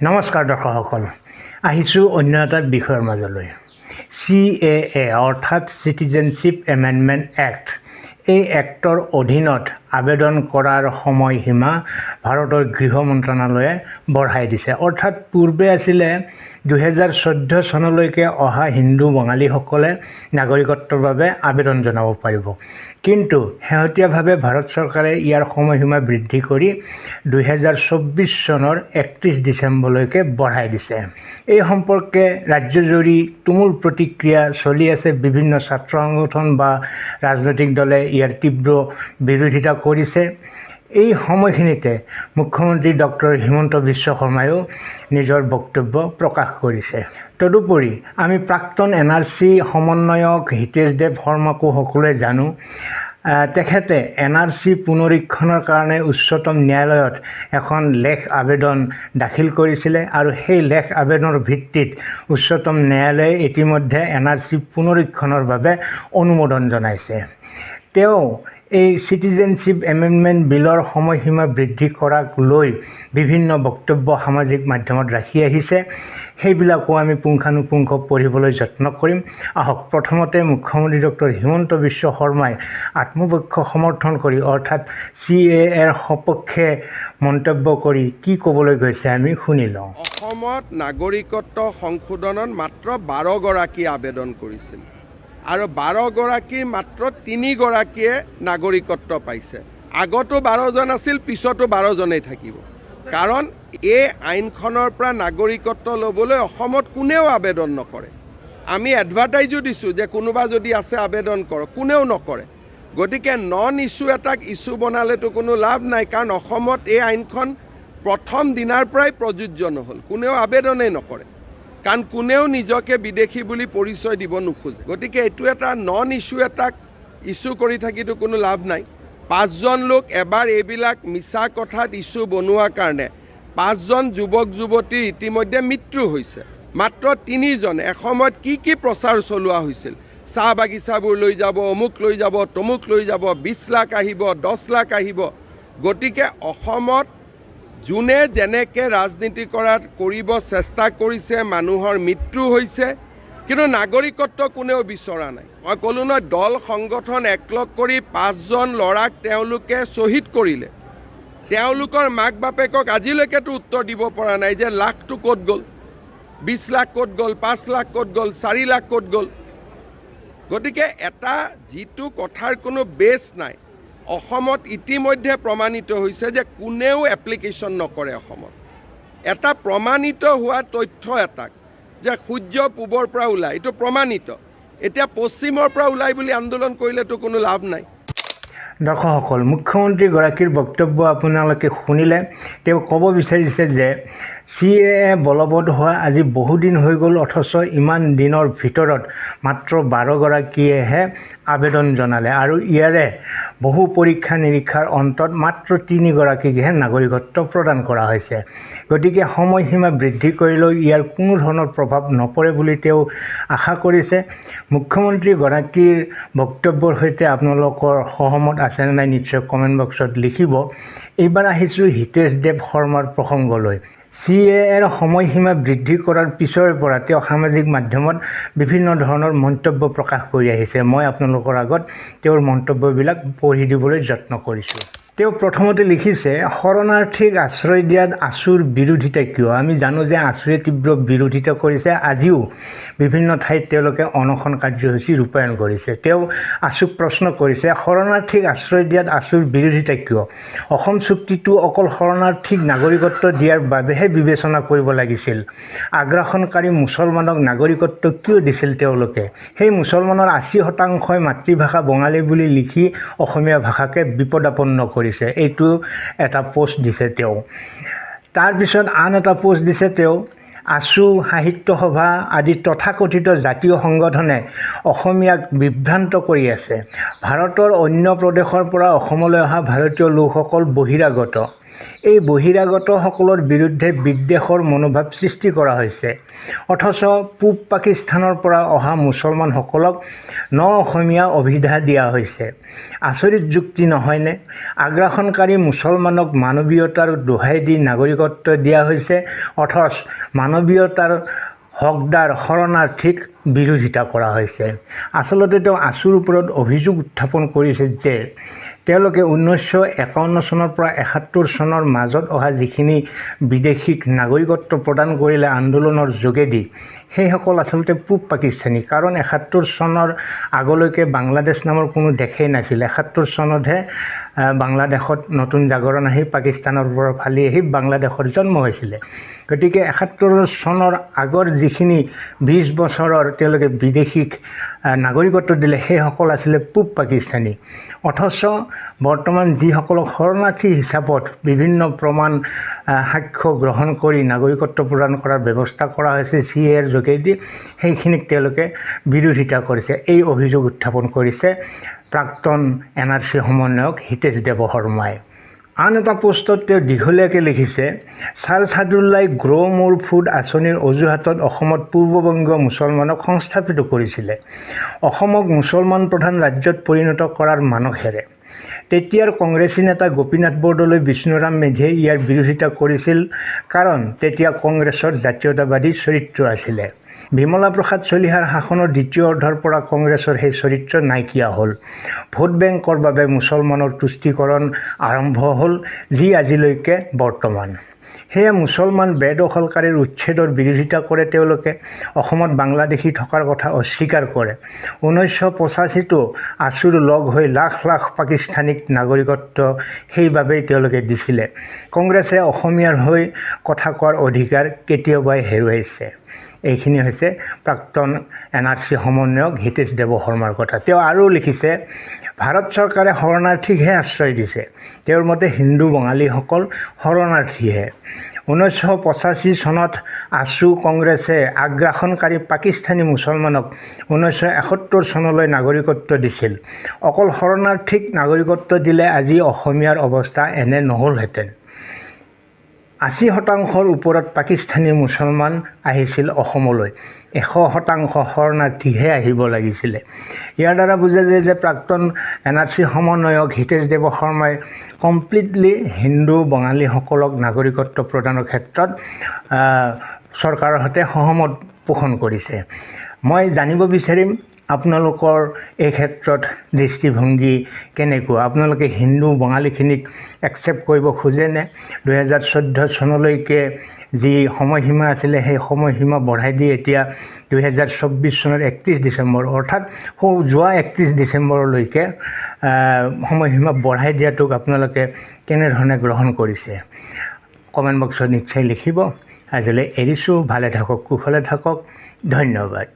নমস্কাৰ দৰ্শকসকল, আহিছোঁ অন্য এটা বিষয়ৰ মাজলৈ। CAA অৰ্থাৎ চিটিজেনশ্বিপ এমেণ্ডমেণ্ট এক্ট, এই এক্টৰ অধীনত আবেদন কৰাৰ সময়সীমা ভাৰতৰ গৃহ মন্ত্ৰণালয়ে বঢ়াই দিছে। অৰ্থাৎ পূৰ্বে আছিলে 2014 চনলৈকে অহা হিন্দু বঙালীসকলে নাগৰিকত্বৰ বাবে আবেদন জনাব পাৰিব, কিন্তু শেহতীয়াভাৱে ভাৰত চৰকাৰে ইয়াৰ সময়সীমা বৃদ্ধি কৰি 2024 চনৰ 31 ডিচেম্বৰলৈকে বঢ়াই দিছে। এই সম্পৰ্কে ৰাজ্যজুৰি তুমুল প্ৰতিক্ৰিয়া চলি আছে। বিভিন্ন ছাত্ৰ সংগঠন বা ৰাজনৈতিক দলে ইয়াৰ তীব্ৰ বিৰোধিতা কৰিছে। এই সময়খিনিতে মুখ্যমন্ত্ৰী ডক্টৰ হিমন্ত বিশ্ব শৰ্মায়ো নিজৰ বক্তব্য প্ৰকাশ কৰিছে। তদুপৰি আমি প্ৰাক্তন NRC সমন্বয়ক হিতেশ দেৱ শৰ্মাকো সকলোৱে জানো। তেখেতে NRC পুনৰীক্ষণৰ কাৰণে উচ্চতম ন্যায়ালয়ত এখন লেখ আবেদন দাখিল কৰিছিলে আৰু সেই লেখ আবেদনৰ ভিত্তিত উচ্চতম ন্যায়ালয়ে ইতিমধ্যে NRC পুনৰীক্ষণৰ বাবে অনুমোদন জনাইছে। তেওঁ এই চিটিজেনশ্বিপ এমেণ্ডমেণ্ট বিলৰ সময়সীমা বৃদ্ধি কৰাক লৈ বিভিন্ন বক্তব্য সামাজিক মাধ্যমত ৰাখি আহিছে। সেইবিলাকো আমি পুংখানুপুংখ পঢ়িবলৈ যত্ন কৰিম। আহক প্ৰথমতে মুখ্যমন্ত্ৰী ডক্টৰ হিমন্ত বিশ্ব শৰ্মাই আত্মপক্ষ সমৰ্থন কৰি অৰ্থাৎ CAAৰ সপক্ষে মন্তব্য কৰি কি ক'বলৈ গৈছে আমি শুনি লওঁ। অসমত নাগৰিকত্ব সংশোধনত মাত্ৰ 12 গৰাকী আবেদন কৰিছিল আৰু 12 গৰাকীৰ মাত্ৰ 3 গৰাকীয়ে নাগৰিকত্ব পাইছে। আগতো 12 জন আছিল, পিছতো 12 জনেই থাকিব। কাৰণ এই আইনখনৰ পৰা নাগৰিকত্ব ল'বলৈ অসমত কোনেও আবেদন নকৰে। আমি এডভাৰটাইজো দিছোঁ যে কোনোবা যদি আছে আবেদন কৰক, কোনেও নকৰে। গতিকে নন ইছ্যু এটাক ইছ্যু বনালেতো কোনো লাভ নাই, কাৰণ অসমত এই আইনখন প্ৰথম দিনাৰ পৰাই প্ৰযোজ্য নহ'ল, কোনেও আবেদনেই নকৰে, কাৰণ কোনেও নিজকে বিদেশী বুলি পৰিচয় দিব নোখোজে। গতিকে এইটো এটা নন ইছ্যু এটাক ইছ্যু কৰি থাকিতো কোনো লাভ নাই। 5 জন লোক এবাৰ এইবিলাক মিছা কথাত ইছ্যু বনোৱাৰ কাৰণে 5 জন যুৱক যুৱতীৰ ইতিমধ্যে মৃত্যু হৈছে। মাত্ৰ 3 জন এসময়ত কি প্ৰচাৰ চলোৱা হৈছিল, চাহ বাগিচাবোৰ লৈ যাব, অমুক লৈ যাব, তমুক লৈ যাব, 20 লাখ আহিব, 10 লাখ আহিব। গতিকে অসমত যোনে যেনেকৈ ৰাজনীতি কৰিব চেষ্টা কৰিছে, মানুহৰ মৃত্যু হৈছে, কিন্তু নাগৰিকত্ব কোনেও বিচৰা নাই। মই ক'লোঁ নহয়, দল সংগঠন একলগ কৰি 5 জন ল'ৰাক তেওঁলোকে শ্বহীদ কৰিলে। তেওঁলোকৰ মাক বাপেকক আজিলৈকেতো উত্তৰ দিব পৰা নাই যে লাখটো ক'ত গ'ল, 20 লাখ ক'ত গ'ল, 5 লাখ ক'ত গ'ল, 4 লাখ ক'ত গ'ল। গতিকে এটা যিটো কথাৰ কোনো বেছ নাই, অসমত ইতিমধ্যে প্ৰমাণিত হৈছে যে কোনেও এপ্লিকেশ্যন নকৰে অসমত। এটা প্ৰমাণিত হোৱা তথ্য এটাক যে সূৰ্য পূবৰ পৰা ওলায়, এইটো প্ৰমাণিত। এতিয়া পশ্চিমৰ পৰা ওলায় বুলি আন্দোলন কৰিলেতো কোনো লাভ নাই। দৰ্শকসকল, মুখ্যমন্ত্ৰীগৰাকীৰ বক্তব্য আপোনালোকে শুনিলে। তেওঁ ক'ব বিচাৰিছে যে CAA বলবৎ হোৱা আজি বহুদিন হৈ গ'ল, অথচ ইমান দিনৰ ভিতৰত মাত্ৰ 12 গৰাকীয়েহে আবেদন জনালে আৰু ইয়াৰে বহু পৰীক্ষা নিৰীক্ষাৰ অন্তত মাত্ৰ 3 গৰাকীকহে নাগৰিকত্ব প্ৰদান কৰা হৈছে। গতিকে সময়সীমা বৃদ্ধি কৰিলেও ইয়াৰ কোনো ধৰণৰ প্ৰভাৱ নপৰে বুলি তেওঁ আশা কৰিছে। মুখ্যমন্ত্ৰীগৰাকীৰ বক্তব্যৰ সৈতে আপোনালোকৰ সহমত আছেনে নাই নিশ্চয় কমেণ্ট বক্সত লিখিব। এইবাৰ আহিছোঁ হিতেশ দেৱ শৰ্মাৰ প্ৰসংগলৈ। CAAৰ সময়সীমা বৃদ্ধি কৰাৰ পিছৰে পৰা তেওঁ সামাজিক মাধ্যমত বিভিন্ন ধৰণৰ মন্তব্য প্ৰকাশ কৰি আহিছে। মই আপোনালোকৰ আগত তেওঁৰ মন্তব্যবিলাক পঢ়ি দিবলৈ যত্ন কৰিছোঁ। তেওঁ প্ৰথমতে লিখিছে, শৰণাৰ্থীক আশ্ৰয় দিয়াত আছুৰ বিৰোধিতা কিয়? আমি জানো যে আছুৱে তীব্ৰ বিৰোধিতা কৰিছে। আজিও বিভিন্ন ঠাইত তেওঁলোকে অনশন কাৰ্যসূচী ৰূপায়ণ কৰিছে। তেওঁ আছুক প্ৰশ্ন কৰিছে, শৰণাৰ্থীক আশ্ৰয় দিয়াত আছুৰ বিৰোধিতা কিয়? অসম চুক্তিটো অকল শৰণাৰ্থীক নাগৰিকত্ব দিয়াৰ বাবেহে বিবেচনা কৰিব লাগিছিল। আগ্ৰাসনকাৰী মুছলমানক নাগৰিকত্ব কিয় দিছিল তেওঁলোকে? সেই মুছলমানৰ 80% মাতৃভাষা বঙালী বুলি লিখি অসমীয়া ভাষাকে বিপদাপন্ন কৰিছে। এইটো এটা পোষ্ট দিছে তেওঁ। তাৰপিছত আন এটা পোষ্ট দিছে তেওঁ, আছু, সাহিত্য সভা আদি তথাকথিত জাতীয় সংগঠনে অসমীয়াক বিভ্ৰান্ত কৰি আছে। ভাৰতৰ অন্য প্ৰদেশৰ পৰা অসমলৈ অহা ভাৰতীয় লোকসকল বহিৰাগত। এই বহিৰাগতসকলৰ বিৰুদ্ধে বিদ্বেষৰ মনোভাৱ সৃষ্টি কৰা হৈছে। অথচ পূব পাকিস্তানৰ পৰা অহা মুছলমানসকলক অসমীয়া অভিধা দিয়া হৈছে। আচৰিত যুক্তি নহয়নে? আগ্ৰাসনকাৰী মুছলমানক মানৱীয়তাৰ দোহাই দি নাগৰিকত্ব দিয়া হৈছে, অথচ মানৱীয়তাৰ হকদাৰ শৰণাৰ্থীক বিৰোধিতা কৰা হৈছে। আচলতে তেওঁ আছুৰ ওপৰত অভিযোগ উত্থাপন কৰিছে যে তেওঁলোকে 1951 চনৰ পৰা 71 চনৰ মাজত অহা যিখিনি বিদেশীক নাগৰিকত্ব প্ৰদান কৰিলে আন্দোলনৰ যোগেদি, সেইসকল আচলতে পূব পাকিস্তানী। কাৰণ 71 চনৰ আগলৈকে বাংলাদেশ নামৰ কোনো দেশেই নাছিল। 71 চনতহে বাংলাদেশত নতুন জাগৰণ আহি পাকিস্তানৰ পৰা ফালি আহি বাংলাদেশৰ জন্ম হৈছিলে। গতিকে 71 চনৰ আগৰ যিখিনি 20 বছৰৰ তেওঁলোকে বিদেশীক নাগৰিকত্ব দিলে, সেইসকল আছিলে পূব পাকিস্তানী। অথচ বৰ্তমান যিসকলক শৰণাৰ্থী হিচাপত বিভিন্ন প্ৰমাণ সাক্ষ্য গ্ৰহণ কৰি নাগৰিকত্ব প্ৰদান কৰাৰ ব্যৱস্থা কৰা হৈছে CAৰ যোগেদি, সেইখিনিক তেওঁলোকে বিৰোধিতা কৰিছে। এই অভিযোগ উত্থাপন কৰিছে প্ৰাক্তন NRC সমন্বয়ক হিতেশ দেৱশৰ্মাই। আন এটা পোষ্টত তেওঁ দীঘলীয়াকৈ লিখিছে, ছাৰ ছাদুল্লাই গ্ৰ' মোৰ ফুড আঁচনিৰ অজুহাতত অসমত পূৰ্ববংগীয় মুছলমানক সংস্থাপিত কৰিছিলে। অসমক মুছলমান প্ৰধান ৰাজ্যত পৰিণত কৰাৰ মানসেৰে তেতিয়াৰ কংগ্ৰেছী নেতা গোপীনাথ বৰদলৈ, বিষ্ণুৰাম মেধিয়ে ইয়াৰ বিৰোধিতা কৰিছিল, কাৰণ তেতিয়া কংগ্ৰেছৰ জাতীয়তাবাদী চৰিত্ৰ আছিলে। বিমলা প্ৰসাদ চলিহাৰ শাসনৰ দ্বিতীয় অৰ্ধৰ পৰা কংগ্ৰেছৰ সেই চৰিত্ৰ নাইকিয়া হ'ল। ভোট বেংকৰ বাবে মুছলমানৰ তুষ্টিকৰণ আৰম্ভ হ'ল, যি আজিলৈকে বৰ্তমান। সেয়ে মুছলমান বেদখলকাৰীৰ উচ্ছেদৰ বিৰোধিতা কৰে তেওঁলোকে। অসমত বাংলাদেশী থকাৰ কথা অস্বীকাৰ কৰে। 1985তো আছুৰ লগ হৈ লাখ লাখ পাকিস্তানীক নাগৰিকত্ব সেইবাবেই তেওঁলোকে দিছিলে। কংগ্ৰেছে অসমীয়াৰ হৈ কথা কোৱাৰ অধিকাৰ কেতিয়াবাই হেৰুৱাইছে। এইখিনি হৈছে প্ৰাক্তন NRC সমন্বয়ক হিতেশ দেৱশৰ্মাৰ কথা। তেওঁ আৰু লিখিছে, ভাৰত চৰকাৰে শৰণাৰ্থীকহে আশ্ৰয় দিছে। তেওঁৰ মতে হিন্দু বঙালীসকল শৰণাৰ্থীহে। 1985 চনত আছু কংগ্ৰেছে আগ্ৰাসনকাৰী পাকিস্তানী মুছলমানক 1971 চনলৈ নাগৰিকত্ব দিছিল। অকল শৰণাৰ্থীক নাগৰিকত্ব দিলে আজি অসমীয়াৰ অৱস্থা এনে নহ'লহেঁতেন। 80% ওপৰত পাকিস্তানী মুছলমান আহিছিল অসমলৈ। 100% শৰণাৰ্থীহে আহিব লাগিছিলে। ইয়াৰ দ্বাৰা বুজা যায় যে প্ৰাক্তন NRC সমন্বয়ক হিতেশ দেৱশৰ্মাই কমপ্লিটলি হিন্দু বঙালীসকলক নাগৰিকত্ব প্ৰদানৰ ক্ষেত্ৰত চৰকাৰৰ সৈতে সহমত পোষণ কৰিছে। মই জানিব বিচাৰিম আপোনালোকৰ এই ক্ষেত্ৰত দৃষ্টিভংগী কেনেকুৱা? আপোনালোকে হিন্দু বঙালীখিনিক একচেপ্ট কৰিব খোজেনে? 2014 চনলৈকে যি সময়সীমা আছিলে, সেই সময়সীমা বঢ়াই দি এতিয়া 2024 চনৰ 31 ডিচেম্বৰ, অৰ্থাৎ যোৱা 31 ডিচেম্বৰলৈকে সময়সীমা বঢ়াই দিয়াটোক আপোনালোকে কেনেধৰণে গ্ৰহণ কৰিছে? কমেণ্ট বক্সত নিশ্চয় লিখিব। আজিলৈ এৰিছোঁ। ভালে থাকক, কুশলে থাকক। ধন্যবাদ।